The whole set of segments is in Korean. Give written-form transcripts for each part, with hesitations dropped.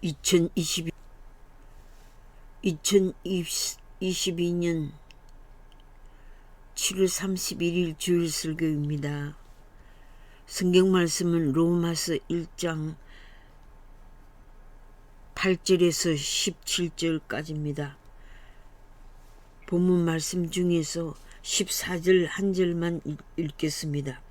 2022년 7월 31일 주일 설교입니다. 성경 말씀은 로마서 1장 8절에서 17절까지입니다. 본문 말씀 중에서 14절 한 절만 읽겠습니다.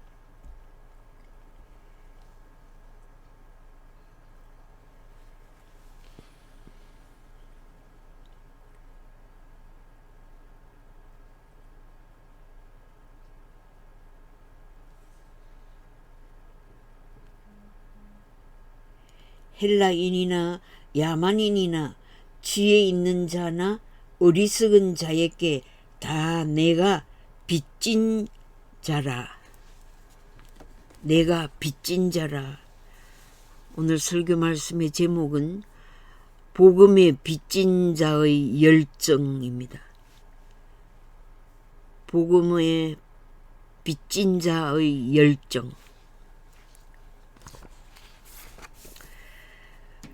헬라인이나 야만인이나 지혜 있는 자나 어리석은 자에게 다 내가 빚진 자라. 내가 빚진 자라. 오늘 설교 말씀의 제목은 복음의 빚진 자의 열정입니다. 복음의 빚진 자의 열정.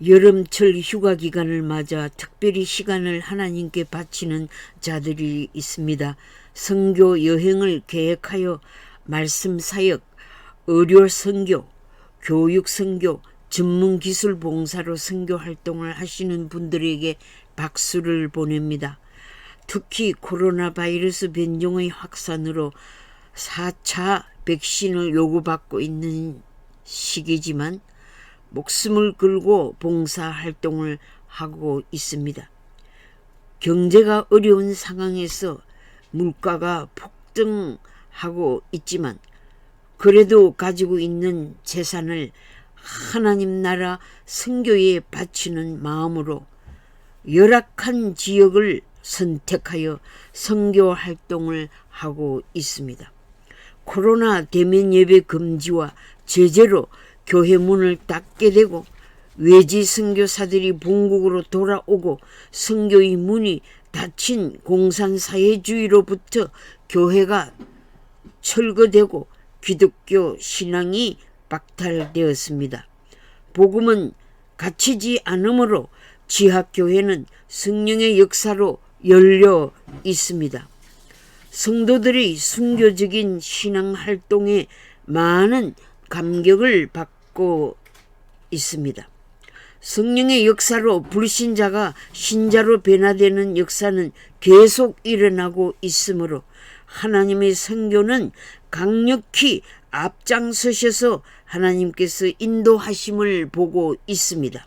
여름철 휴가 기간을 맞아 특별히 시간을 하나님께 바치는 자들이 있습니다. 선교 여행을 계획하여 말씀 사역, 의료 선교, 교육 선교, 전문 기술 봉사로 선교 활동을 하시는 분들에게 박수를 보냅니다. 특히 코로나 바이러스 변종의 확산으로 4차 백신을 요구받고 있는 시기지만 목숨을 걸고 봉사활동을 하고 있습니다. 경제가 어려운 상황에서 물가가 폭등하고 있지만 그래도 가지고 있는 재산을 하나님 나라 선교에 바치는 마음으로 열악한 지역을 선택하여 선교활동을 하고 있습니다. 코로나 대면 예배 금지와 제재로 교회 문을 닫게 되고 외지 선교사들이 본국으로 돌아오고 선교의 문이 닫힌 공산사회주의로부터 교회가 철거되고 기독교 신앙이 박탈되었습니다. 복음은 갇히지 않으므로 지하교회는 성령의 역사로 열려 있습니다. 성도들의 순교적인 신앙활동에 많은 감격을 받고 있습니다. 성령의 역사로 불신자가 신자로 변화되는 역사는 계속 일어나고 있으므로 하나님의 선교는 강력히 앞장서셔서 하나님께서 인도하심을 보고 있습니다.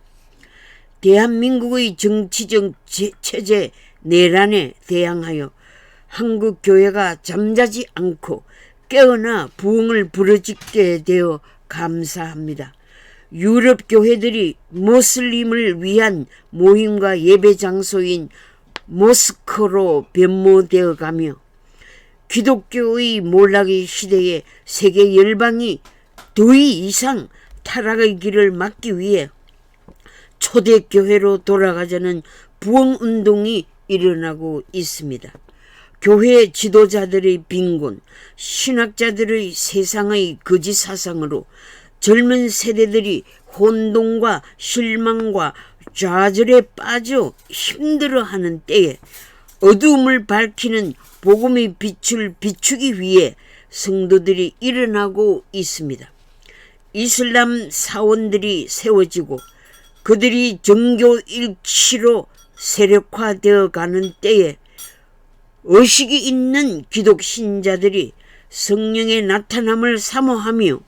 대한민국의 정치적 체제 내란에 대항하여 한국 교회가 잠자지 않고 깨어나 부흥을 부르짖게 되어 감사합니다. 유럽 교회들이 모슬림을 위한 모임과 예배 장소인 모스크로 변모되어 가며 기독교의 몰락의 시대에 세계 열방이 더 이상 타락의 길을 막기 위해 초대교회로 돌아가자는 부흥운동이 일어나고 있습니다. 교회 지도자들의 빈곤, 신학자들의 세상의 거짓 사상으로 젊은 세대들이 혼돈과 실망과 좌절에 빠져 힘들어하는 때에 어두움을 밝히는 복음의 빛을 비추기 위해 성도들이 일어나고 있습니다. 이슬람 사원들이 세워지고 그들이 종교 일치로 세력화되어 가는 때에 의식이 있는 기독 신자들이 성령의 나타남을 사모하며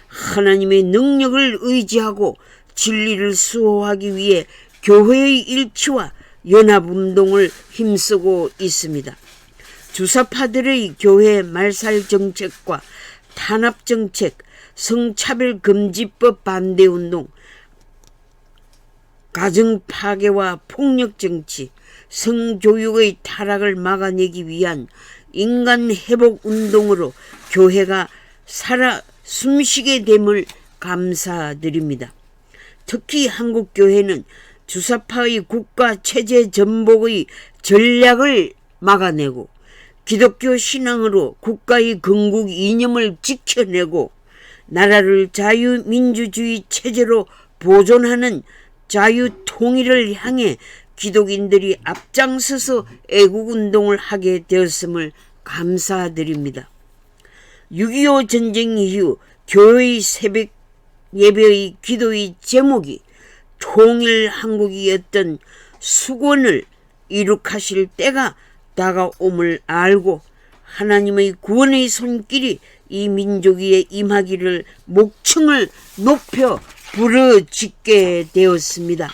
하나님의 능력을 의지하고 진리를 수호하기 위해 교회의 일치와 연합운동을 힘쓰고 있습니다. 주사파들의 교회 말살 정책과 탄압 정책, 성차별 금지법 반대운동, 가정 파괴와 폭력 정치, 성교육의 타락을 막아내기 위한 인간 회복 운동으로 교회가 살아 숨쉬게 됨을 감사드립니다. 특히 한국 교회는 주사파의 국가 체제 전복의 전략을 막아내고 기독교 신앙으로 국가의 건국 이념을 지켜내고 나라를 자유민주주의 체제로 보존하는 자유 통일을 향해 기독인들이 앞장서서 애국운동을 하게 되었음을 감사드립니다. 6.25 전쟁 이후 교회의 새벽 예배의 기도의 제목이 통일한국이었던 수권을 이룩하실 때가 다가옴을 알고 하나님의 구원의 손길이 이 민족 위에 임하기를 목청을 높여 부르짖게 되었습니다.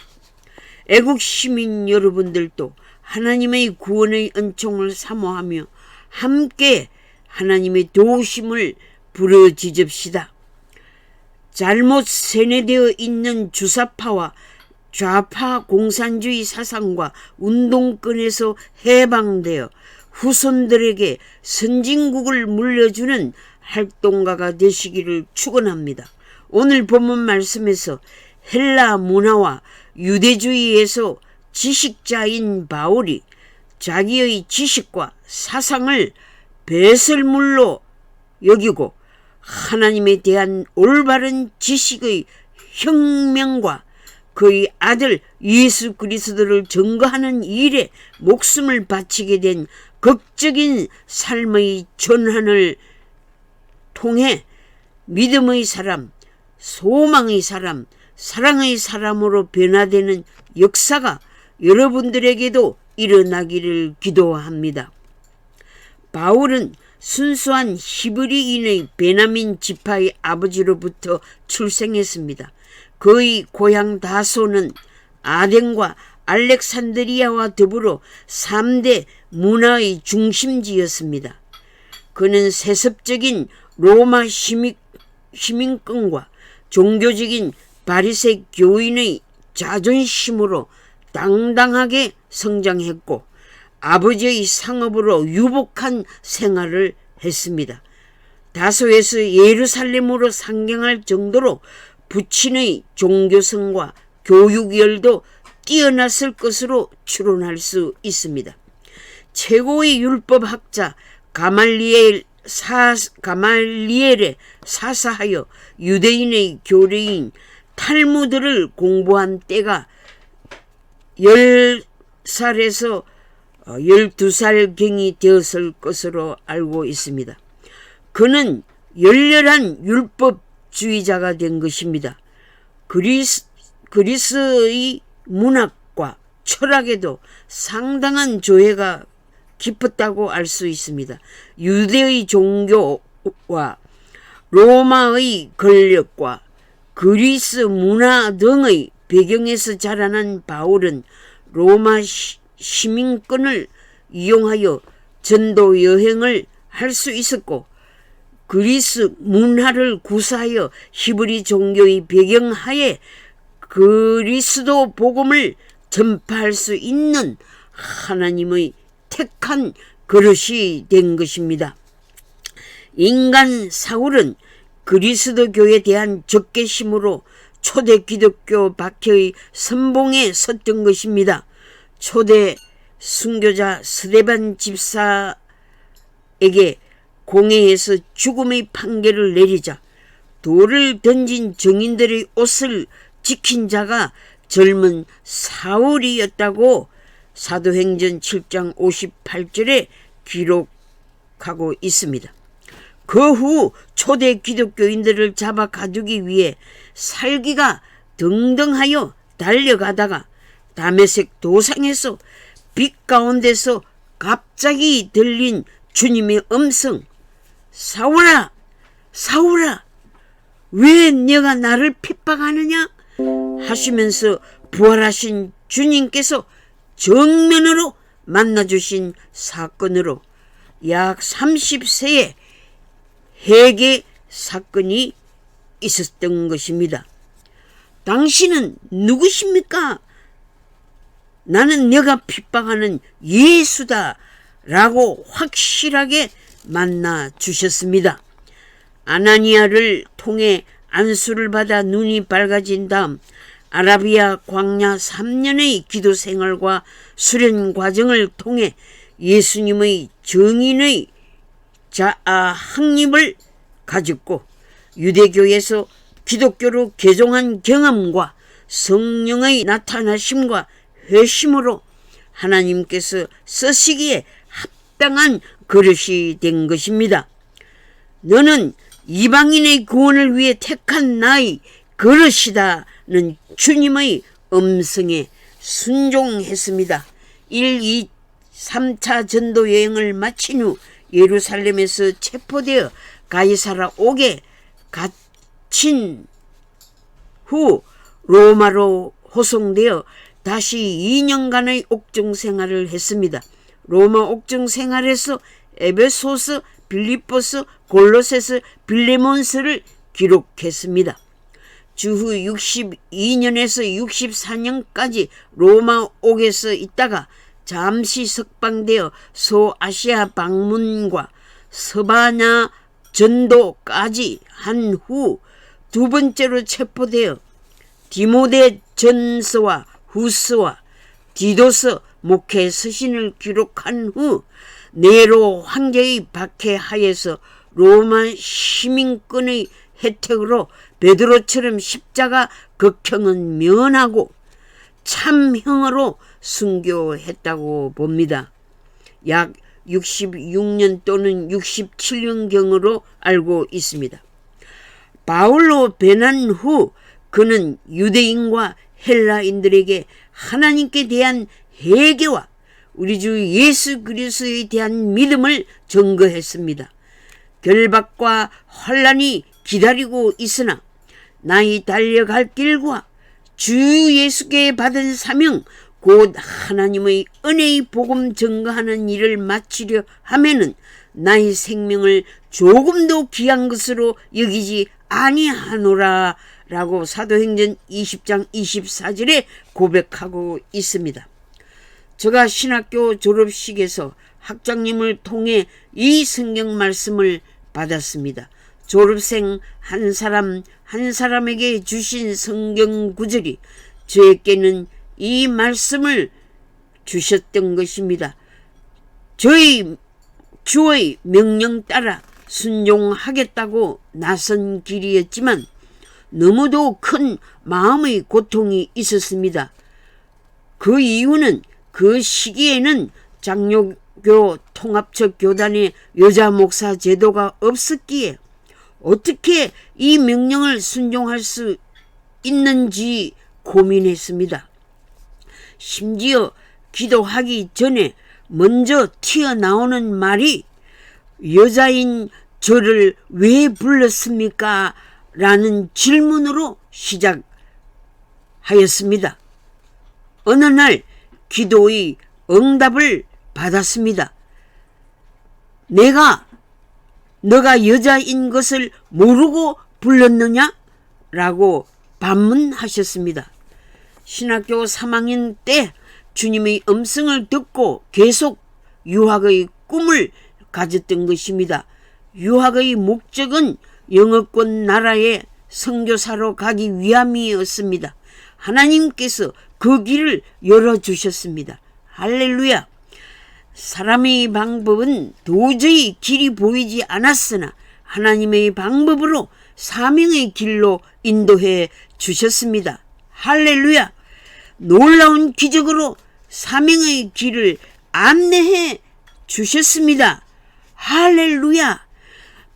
애국 시민 여러분들도 하나님의 구원의 은총을 사모하며 함께 하나님의 도우심을 부르짖읍시다. 잘못 세뇌되어 있는 주사파와 좌파 공산주의 사상과 운동권에서 해방되어 후손들에게 선진국을 물려주는 활동가가 되시기를 축원합니다. 오늘 본문 말씀에서 헬라 문화와 유대주의에서 지식자인 바울이 자기의 지식과 사상을 배설물로 여기고 하나님에 대한 올바른 지식의 혁명과 그의 아들 예수 그리스도를 증거하는 일에 목숨을 바치게 된 극적인 삶의 전환을 통해 믿음의 사람, 소망의 사람, 사랑의 사람으로 변화되는 역사가 여러분들에게도 일어나기를 기도합니다. 바울은 순수한 히브리인의 베냐민 지파의 아버지로부터 출생했습니다. 그의 고향 다소는 아덴과 알렉산드리아와 더불어 3대 문화의 중심지였습니다. 그는 세습적인 로마 시민권과 종교적인 바리새 교인의 자존심으로 당당하게 성장했고 아버지의 상업으로 유복한 생활을 했습니다. 다소에서 예루살렘으로 상경할 정도로 부친의 종교성과 교육열도 뛰어났을 것으로 추론할 수 있습니다. 최고의 율법학자 가말리엘에 사사하여 유대인의 교리인 탈무드를 공부한 때가 10살에서 12살경이 되었을 것으로 알고 있습니다. 그는 열렬한 율법주의자가 된 것입니다. 그리스의 문학과 철학에도 상당한 조예가 깊었다고 알 수 있습니다. 유대의 종교와 로마의 권력과 그리스 문화 등의 배경에서 자라난 바울은 로마 시민권을 이용하여 전도 여행을 할 수 있었고 그리스 문화를 구사하여 히브리 종교의 배경하에 그리스도 복음을 전파할 수 있는 하나님의 택한 그릇이 된 것입니다. 인간 사울은 그리스도교에 대한 적개심으로 초대 기독교 박해의 선봉에 섰던 것입니다. 초대 순교자 스데반 집사에게 공회에서 죽음의 판결을 내리자 돌을 던진 증인들의 옷을 지킨 자가 젊은 사울이었다고 사도행전 7장 58절에 기록하고 있습니다. 그 후 초대 기독교인들을 잡아 가두기 위해 살기가 등등하여 달려가다가 다메섹 도상에서 빛 가운데서 갑자기 들린 주님의 음성, 사울아, 사울아, 왜 네가 나를 핍박하느냐? 하시면서 부활하신 주님께서 정면으로 만나주신 사건으로 약 30세의 회개 사건이 있었던 것입니다. 당신은 누구십니까? 나는 네가 핍박하는 예수다 라고 확실하게 만나 주셨습니다. 아나니아를 통해 안수를 받아 눈이 밝아진 다음 아라비아 광야 3년의 기도 생활과 수련 과정을 통해 예수님의 증인의 확립을 가졌고 유대교에서 기독교로 개종한 경험과 성령의 나타나심과 회심으로 하나님께서 쓰시기에 합당한 그릇이 된 것입니다. 너는 이방인의 구원을 위해 택한 나의 그릇이다는 주님의 음성에 순종했습니다. 1, 2, 3차 전도 여행을 마친 후 예루살렘에서 체포되어 가이사라 옥에 갇힌 후 로마로 호송되어 다시 2년간의 옥중 생활을 했습니다. 로마 옥중 생활에서 에베소서, 빌립보서, 골로새서, 빌레몬서를 기록했습니다. 주후 62년에서 64년까지 로마 옥에서 있다가 잠시 석방되어 소아시아 방문과 서바냐 전도까지 한 후 두 번째로 체포되어 디모데 전서와 후서와 디도서 목회 서신을 기록한 후 네로 황제의 박해하에서 로마 시민권의 혜택으로 베드로처럼 십자가 극형은 면하고 참형으로 순교했다고 봅니다. 약 66년 또는 67년경으로 알고 있습니다. 바울로 변한 후 그는 유대인과 헬라인들에게 하나님께 대한 회개와 우리 주 예수 그리스도에 대한 믿음을 증거했습니다. 결박과 환난이 기다리고 있으나 나의 달려갈 길과 주 예수께 받은 사명 곧 하나님의 은혜의 복음 증거하는 일을 마치려 하면은 나의 생명을 조금도 귀한 것으로 여기지 아니하노라 라고 사도행전 20장 24절에 고백하고 있습니다. 제가 신학교 졸업식에서 학장님을 통해 이 성경 말씀을 받았습니다. 졸업생 한 사람 한 사람에게 주신 성경 구절이 저에게는 이 말씀을 주셨던 것입니다. 저희 주의 명령 따라 순종하겠다고 나선 길이었지만 너무도 큰 마음의 고통이 있었습니다. 그 이유는 그 시기에는 장로교 통합적 교단의 여자 목사 제도가 없었기에 어떻게 이 명령을 순종할 수 있는지 고민했습니다. 심지어 기도하기 전에 먼저 튀어나오는 말이 여자인 저를 왜 불렀습니까? 라는 질문으로 시작하였습니다. 어느 날 기도의 응답을 받았습니다. 너가 여자인 것을 모르고 불렀느냐? 라고 반문하셨습니다. 신학교 3학년 때 주님의 음성을 듣고 계속 유학의 꿈을 가졌던 것입니다. 유학의 목적은 영어권 나라에 선교사로 가기 위함이었습니다. 하나님께서 그 길을 열어주셨습니다. 할렐루야! 사람의 방법은 도저히 길이 보이지 않았으나 하나님의 방법으로 사명의 길로 인도해 주셨습니다. 할렐루야! 놀라운 기적으로 사명의 길을 안내해 주셨습니다. 할렐루야!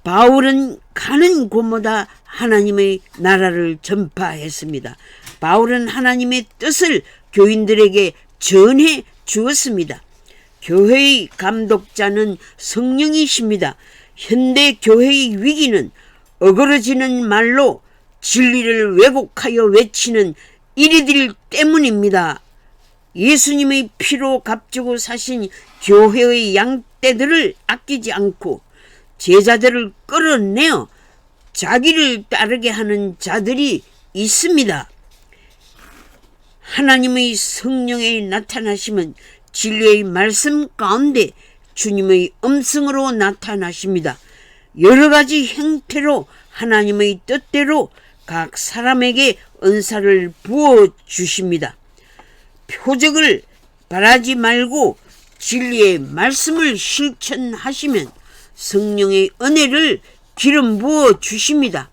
바울은 가는 곳마다 하나님의 나라를 전파했습니다. 바울은 하나님의 뜻을 교인들에게 전해 주었습니다. 교회의 감독자는 성령이십니다. 현대 교회의 위기는 어그러지는 말로 진리를 왜곡하여 외치는 이리들 때문입니다. 예수님의 피로 값주고 사신 교회의 양떼들을 아끼지 않고 제자들을 끌어내어 자기를 따르게 하는 자들이 있습니다. 하나님의 성령의 나타나심은 진리의 말씀 가운데 주님의 음성으로 나타나십니다. 여러 가지 형태로 하나님의 뜻대로 각 사람에게 은사를 부어주십니다. 표적을 바라지 말고 진리의 말씀을 실천하시면 성령의 은혜를 기름 부어 주십니다.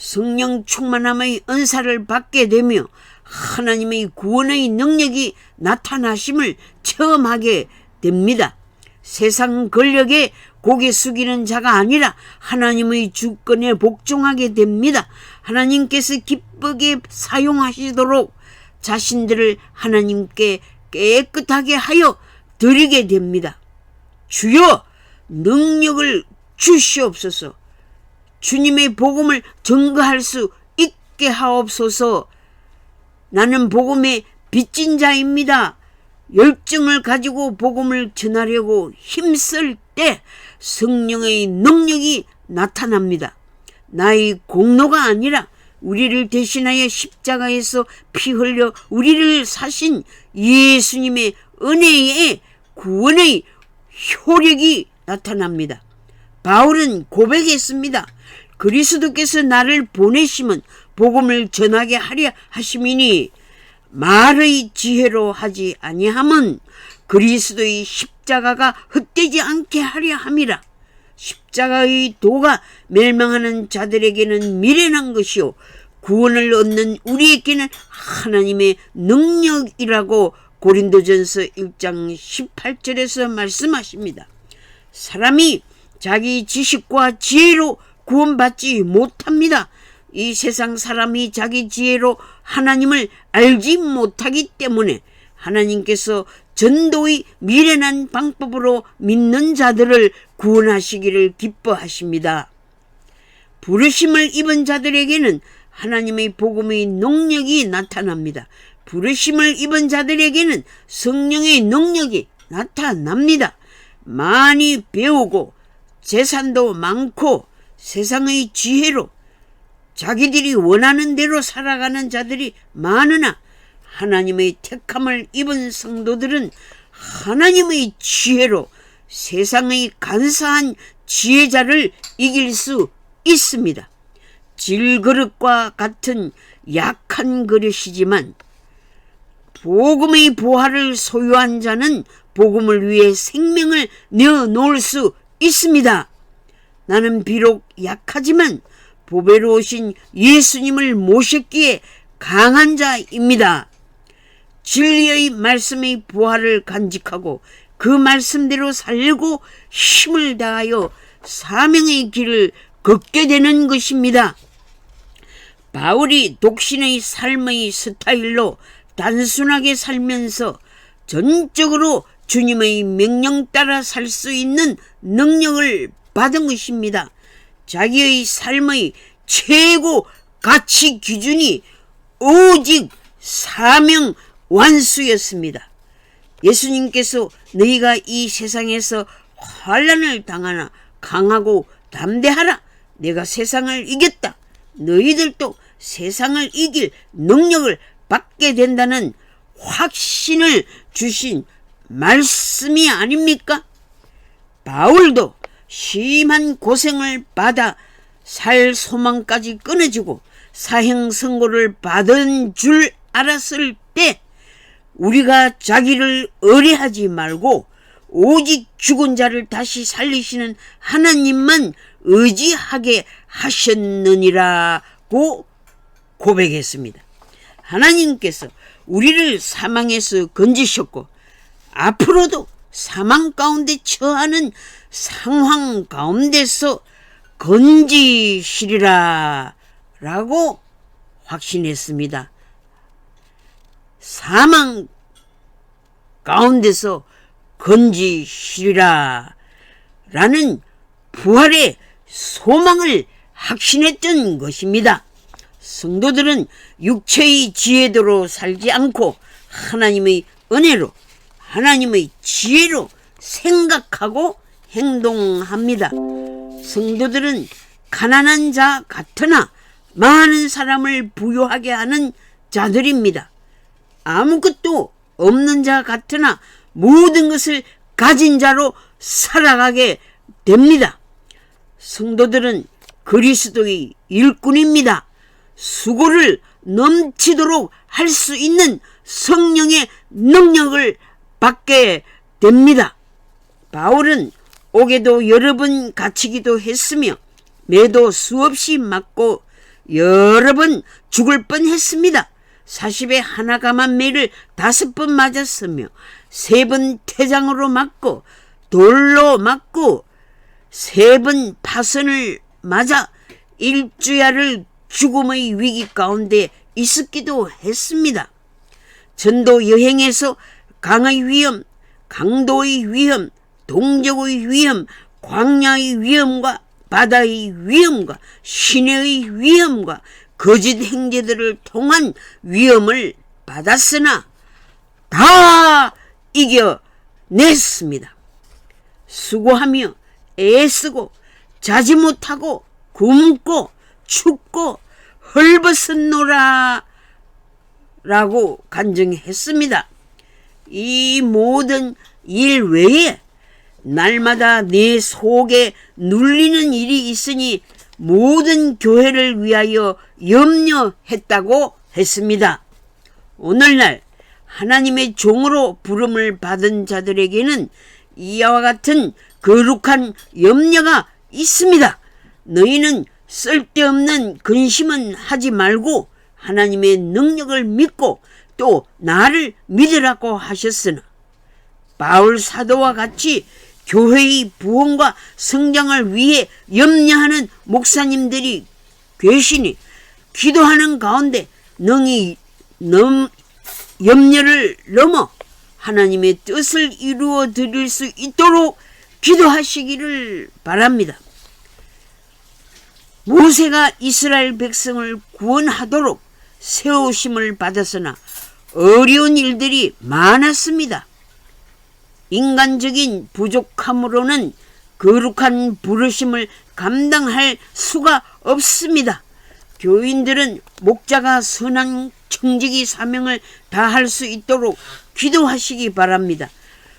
성령 충만함의 은사를 받게 되며 하나님의 구원의 능력이 나타나심을 체험하게 됩니다. 세상 권력에 고개 숙이는 자가 아니라 하나님의 주권에 복종하게 됩니다. 하나님께서 기쁘게 사용하시도록 자신들을 하나님께 깨끗하게 하여 드리게 됩니다. 주여, 능력을 주시옵소서. 주님의 복음을 증거할 수 있게 하옵소서. 나는 복음의 빚진 자입니다. 열정을 가지고 복음을 전하려고 힘쓸 때 성령의 능력이 나타납니다. 나의 공로가 아니라 우리를 대신하여 십자가에서 피 흘려 우리를 사신 예수님의 은혜의 구원의 효력이 나타납니다. 바울은 고백했습니다. 그리스도께서 나를 보내심은 복음을 전하게 하려 하심이니 말의 지혜로 하지 아니함은 그리스도의 십자가가 헛되지 않게 하려 함이라. 십자가의 도가 멸망하는 자들에게는 미련한 것이요 구원을 얻는 우리에게는 하나님의 능력이라고 고린도전서 1장 18절에서 말씀하십니다. 사람이 자기 지식과 지혜로 구원받지 못합니다. 이 세상 사람이 자기 지혜로 하나님을 알지 못하기 때문에 하나님께서 전도의 미련한 방법으로 믿는 자들을 구원하시기를 기뻐하십니다. 부르심을 입은 자들에게는 하나님의 복음의 능력이 나타납니다. 부르심을 입은 자들에게는 성령의 능력이 나타납니다. 많이 배우고 재산도 많고 세상의 지혜로 자기들이 원하는 대로 살아가는 자들이 많으나 하나님의 택함을 입은 성도들은 하나님의 지혜로 세상의 간사한 지혜자를 이길 수 있습니다. 질그릇과 같은 약한 그릇이지만 복음의 보화를 소유한 자는 복음을 위해 생명을 내어놓을 수 있습니다. 나는 비록 약하지만 보배로우신 예수님을 모셨기에 강한 자입니다. 진리의 말씀의 보화를 간직하고 그 말씀대로 살고 힘을 다하여 사명의 길을 걷게 되는 것입니다. 바울이 독신의 삶의 스타일로 단순하게 살면서 전적으로 주님의 명령 따라 살 수 있는 능력을 받은 것입니다. 자기의 삶의 최고 가치 기준이 오직 사명 완수였습니다. 예수님께서 너희가 이 세상에서 환난을 당하나 강하고 담대하라. 내가 세상을 이겼다. 너희들도 세상을 이길 능력을 받게 된다는 확신을 주신 말씀이 아닙니까? 바울도 심한 고생을 받아 살 소망까지 끊어지고 사형 선고를 받은 줄 알았을 때 우리가 자기를 의뢰하지 말고 오직 죽은 자를 다시 살리시는 하나님만 의지하게 하셨느니라고 고백했습니다. 하나님께서 우리를 사망에서 건지셨고 앞으로도 사망 가운데 처하는 상황 가운데서 건지시리라 라고 확신했습니다. 사망 가운데서 건지시리라 라는 부활의 소망을 확신했던 것입니다. 성도들은 육체의 지혜대로 살지 않고 하나님의 은혜로 하나님의 지혜로 생각하고 행동합니다. 성도들은 가난한 자 같으나 많은 사람을 부유하게 하는 자들입니다. 아무것도 없는 자 같으나 모든 것을 가진 자로 살아가게 됩니다. 성도들은 그리스도의 일꾼입니다. 수고를 넘치도록 할 수 있는 성령의 능력을 받게 됩니다. 바울은 옥에도 여러 번 갇히기도 했으며 매도 수없이 맞고 여러 번 죽을 뻔했습니다. 40에 하나 감한 매를 5번 맞았으며 3번 퇴장으로 맞고 돌로 맞고 3번 파선을 맞아 일주야를 죽음의 위기 가운데 있었기도 했습니다. 전도 여행에서 강의 위험, 강도의 위험, 동족의 위험, 광야의 위험과 바다의 위험과 시내의 위험과 거짓 행제들을 통한 위험을 받았으나 다 이겨냈습니다. 수고하며 애쓰고 자지 못하고 굶고 춥고 헐벗었노라 라고 간증했습니다. 이 모든 일 외에 날마다 내 속에 눌리는 일이 있으니 모든 교회를 위하여 염려했다고 했습니다. 오늘날 하나님의 종으로 부름을 받은 자들에게는 이와 같은 거룩한 염려가 있습니다. 너희는 쓸데없는 근심은 하지 말고 하나님의 능력을 믿고 또 나를 믿으라고 하셨으나 바울 사도와 같이 교회의 부흥과 성장을 위해 염려하는 목사님들이 계시니 기도하는 가운데 능히 염려를 넘어 하나님의 뜻을 이루어 드릴 수 있도록 기도하시기를 바랍니다. 모세가 이스라엘 백성을 구원하도록 세우심을 받았으나 어려운 일들이 많았습니다. 인간적인 부족함으로는 거룩한 부르심을 감당할 수가 없습니다. 교인들은 목자가 선한 청지기 사명을 다할 수 있도록 기도하시기 바랍니다.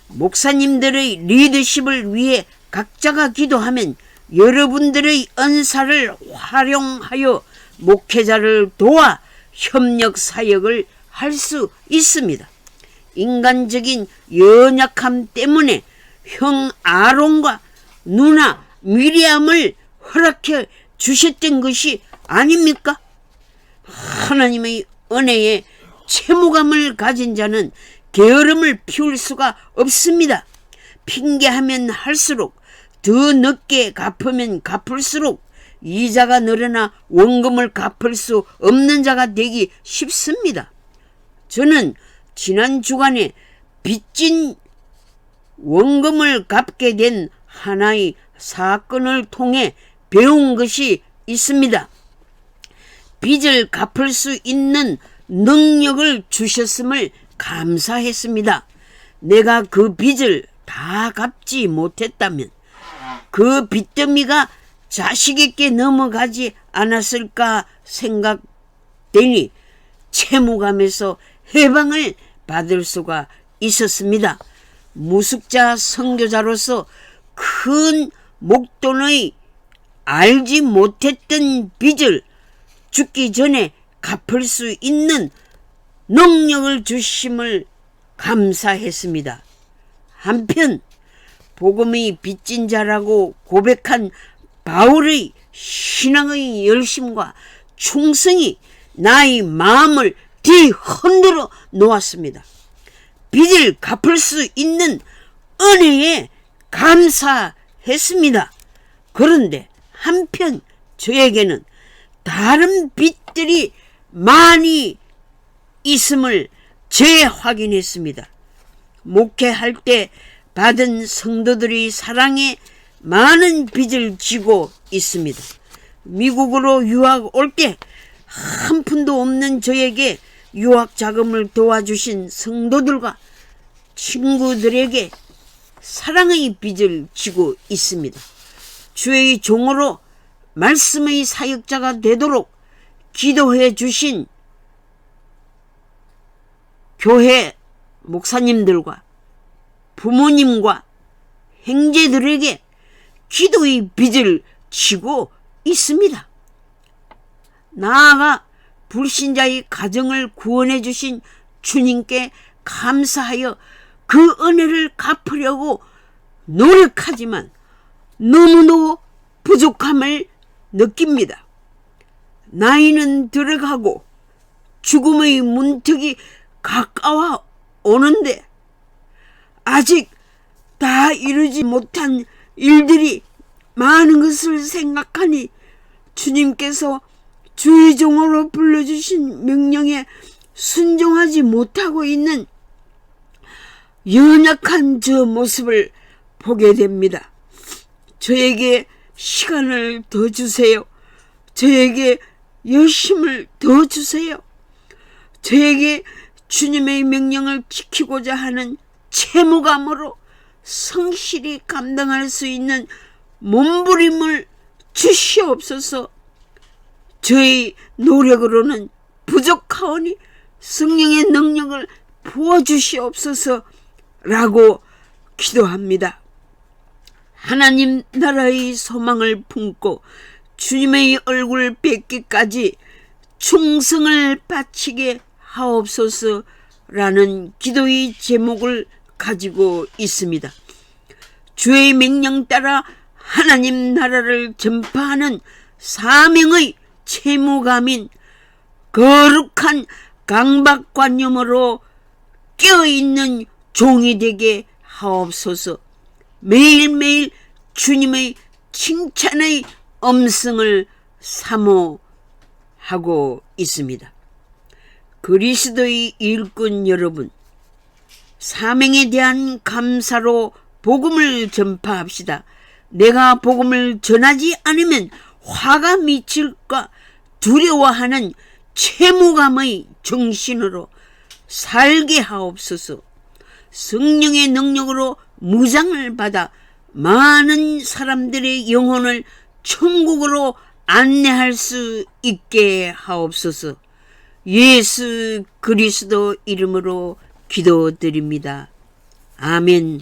목사님들의 리더십을 위해 각자가 기도하면 여러분들의 언사를 활용하여 목회자를 도와 협력 사역을 할 수 있습니다. 인간적인 연약함 때문에 형 아론과 누나 미리암을 허락해 주셨던 것이 아닙니까? 하나님의 은혜에 채무감을 가진 자는 게으름을 피울 수가 없습니다. 핑계하면 할수록 더 늦게 갚으면 갚을수록 이자가 늘어나 원금을 갚을 수 없는 자가 되기 쉽습니다. 저는 지난 주간에 빚진 원금을 갚게 된 하나의 사건을 통해 배운 것이 있습니다. 빚을 갚을 수 있는 능력을 주셨음을 감사했습니다. 내가 그 빚을 다 갚지 못했다면 그 빚더미가 자식에게 넘어가지 않았을까 생각되니 채무감에서 해방을 받을 수가 있었습니다. 무숙자 선교자로서 큰 목돈의 알지 못했던 빚을 죽기 전에 갚을 수 있는 능력을 주심을 감사했습니다. 한편 복음의 빚진 자라고 고백한 바울의 신앙의 열심과 충성이 나의 마음을 뒤흔들어 놓았습니다. 빚을 갚을 수 있는 은혜에 감사했습니다. 그런데 한편 저에게는 다른 빚들이 많이 있음을 재확인했습니다. 목회할 때 받은 성도들의 사랑에 많은 빚을 지고 있습니다. 미국으로 유학 올 때 한 푼도 없는 저에게 유학 자금을 도와주신 성도들과 친구들에게 사랑의 빚을 지고 있습니다. 주의 종으로 말씀의 사역자가 되도록 기도해 주신 교회 목사님들과 부모님과 형제들에게 기도의 빚을 지고 있습니다. 나아가 불신자의 가정을 구원해 주신 주님께 감사하여 그 은혜를 갚으려고 노력하지만 너무도 부족함을 느낍니다. 나이는 들어가고 죽음의 문턱이 가까워 오는데 아직 다 이루지 못한 일들이 많은 것을 생각하니 주님께서 주의 종으로 불러주신 명령에 순종하지 못하고 있는 연약한 저 모습을 보게 됩니다. 저에게 시간을 더 주세요. 저에게 열심을 더 주세요. 저에게 주님의 명령을 지키고자 하는 채무감으로 성실히 감당할 수 있는 몸부림을 주시옵소서. 저희 노력으로는 부족하오니 성령의 능력을 부어주시옵소서 라고 기도합니다. 하나님 나라의 소망을 품고 주님의 얼굴 뵙기까지 충성을 바치게 하옵소서라는 기도의 제목을 가지고 있습니다. 주의 명령 따라 하나님 나라를 전파하는 사명의 채무감인 거룩한 강박관념으로 깨어있는 종이 되게 하옵소서. 매일매일 주님의 칭찬의 음성을 사모하고 있습니다. 그리스도의 일꾼 여러분, 사명에 대한 감사로 복음을 전파합시다. 내가 복음을 전하지 않으면 화가 미칠까 두려워하는 채무감의 정신으로 살게 하옵소서. 성령의 능력으로 무장을 받아 많은 사람들의 영혼을 천국으로 안내할 수 있게 하옵소서. 예수 그리스도 이름으로 기도드립니다. 아멘.